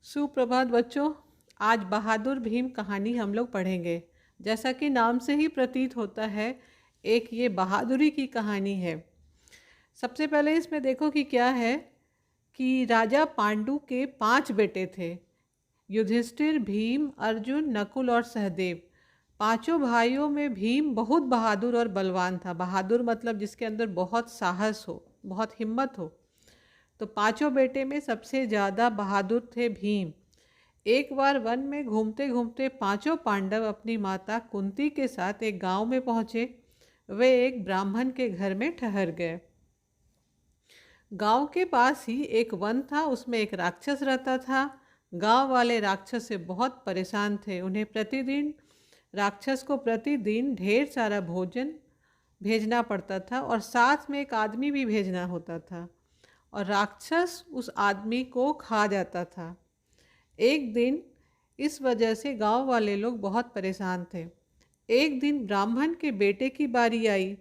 सुप्रभात बच्चों। आज बहादुर भीम कहानी हम लोग पढ़ेंगे। जैसा कि नाम से ही प्रतीत होता है, एक ये बहादुरी की कहानी है। सबसे पहले इसमें देखो कि क्या है कि राजा पांडु के 5 बेटे थे। युधिष्ठिर, भीम, अर्जुन, नकुल और सहदेव। पांचों भाइयों में भीम बहुत बहादुर और बलवान था। बहादुर मतलब जिसके अंदर बहुत साहस हो, बहुत हिम्मत हो। तो पांचों बेटे में सबसे ज़्यादा बहादुर थे भीम। एक बार वन में घूमते घूमते पांचों पांडव अपनी माता कुंती के साथ एक गांव में पहुंचे। वे एक ब्राह्मण के घर में ठहर गए। गांव के पास ही एक वन था, उसमें एक राक्षस रहता था। गांव वाले राक्षस से बहुत परेशान थे। उन्हें राक्षस को प्रतिदिन ढेर सारा भोजन भेजना पड़ता था और साथ में एक आदमी भी भेजना होता था, और राक्षस उस आदमी को खा जाता था। एक दिन इस वजह से गांव वाले लोग बहुत परेशान थे। एक दिन ब्राह्मण के बेटे की बारी आई।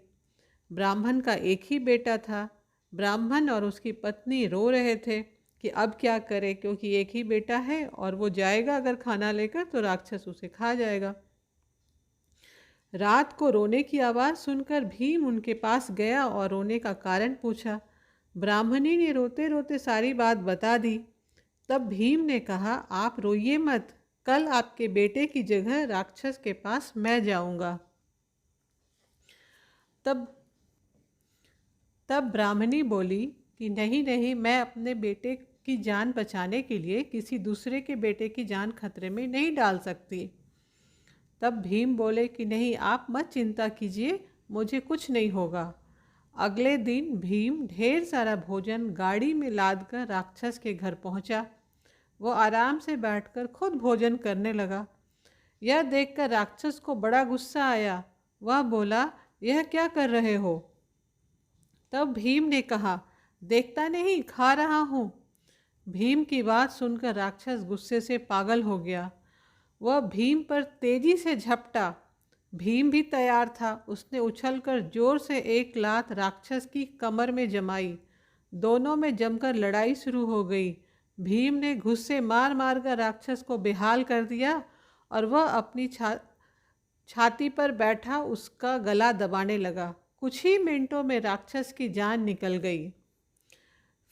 ब्राह्मण का एक ही बेटा था। ब्राह्मण और उसकी पत्नी रो रहे थे कि अब क्या करें, क्योंकि एक ही बेटा है और वो जाएगा अगर खाना लेकर तो राक्षस उसे खा जाएगा। रात को रोने की आवाज़ सुनकर भीम उनके पास गया और रोने का कारण पूछा। ब्राह्मणी ने रोते रोते सारी बात बता दी। तब भीम ने कहा, आप रोइए मत, कल आपके बेटे की जगह राक्षस के पास मैं जाऊंगा। तब तब ब्राह्मणी बोली कि नहीं नहीं, मैं अपने बेटे की जान बचाने के लिए किसी दूसरे के बेटे की जान खतरे में नहीं डाल सकती। तब भीम बोले कि नहीं, आप मत चिंता कीजिए, मुझे कुछ नहीं होगा। अगले दिन भीम ढेर सारा भोजन गाड़ी में लादकर राक्षस के घर पहुंचा। वो आराम से बैठकर खुद भोजन करने लगा। यह देखकर राक्षस को बड़ा गुस्सा आया। वह बोला, यह क्या कर रहे हो? तब भीम ने कहा, देखता नहीं, खा रहा हूँ। भीम की बात सुनकर राक्षस गुस्से से पागल हो गया। वह भीम पर तेजी से झपटा। भीम भी तैयार था। उसने उछलकर जोर से एक लात राक्षस की कमर में जमाई। दोनों में जमकर लड़ाई शुरू हो गई। भीम ने घुस्से मार मार कर राक्षस को बेहाल कर दिया और वह अपनी छाती पर बैठा उसका गला दबाने लगा। कुछ ही मिनटों में राक्षस की जान निकल गई।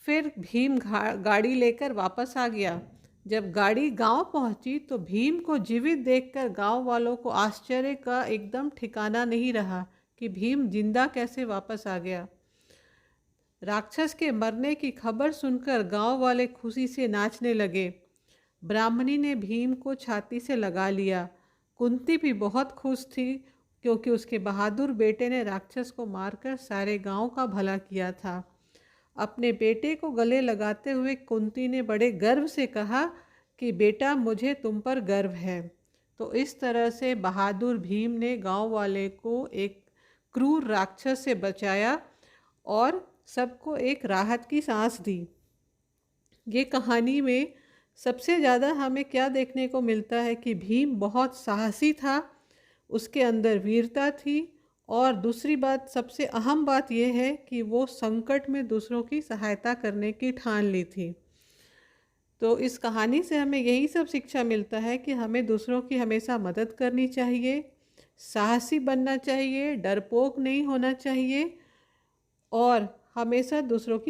फिर भीम गाड़ी लेकर वापस आ गया। जब गाड़ी गांव पहुंची तो भीम को जीवित देखकर गांव वालों को आश्चर्य का एकदम ठिकाना नहीं रहा कि भीम जिंदा कैसे वापस आ गया। राक्षस के मरने की खबर सुनकर गांव वाले खुशी से नाचने लगे। ब्राह्मणी ने भीम को छाती से लगा लिया। कुंती भी बहुत खुश थी, क्योंकि उसके बहादुर बेटे ने राक्षस को मारकर सारे गांव का भला किया था। अपने बेटे को गले लगाते हुए कुंती ने बड़े गर्व से कहा कि बेटा, मुझे तुम पर गर्व है। तो इस तरह से बहादुर भीम ने गांव वाले को एक क्रूर राक्षस से बचाया और सबको एक राहत की सांस दी। ये कहानी में सबसे ज़्यादा हमें क्या देखने को मिलता है कि भीम बहुत साहसी था, उसके अंदर वीरता थी, और दूसरी बात, सबसे अहम बात यह है कि वो संकट में दूसरों की सहायता करने की ठान ली थी। तो इस कहानी से हमें यही सब शिक्षा मिलता है कि हमें दूसरों की हमेशा मदद करनी चाहिए, साहसी बनना चाहिए, डरपोक नहीं होना चाहिए और हमेशा दूसरों की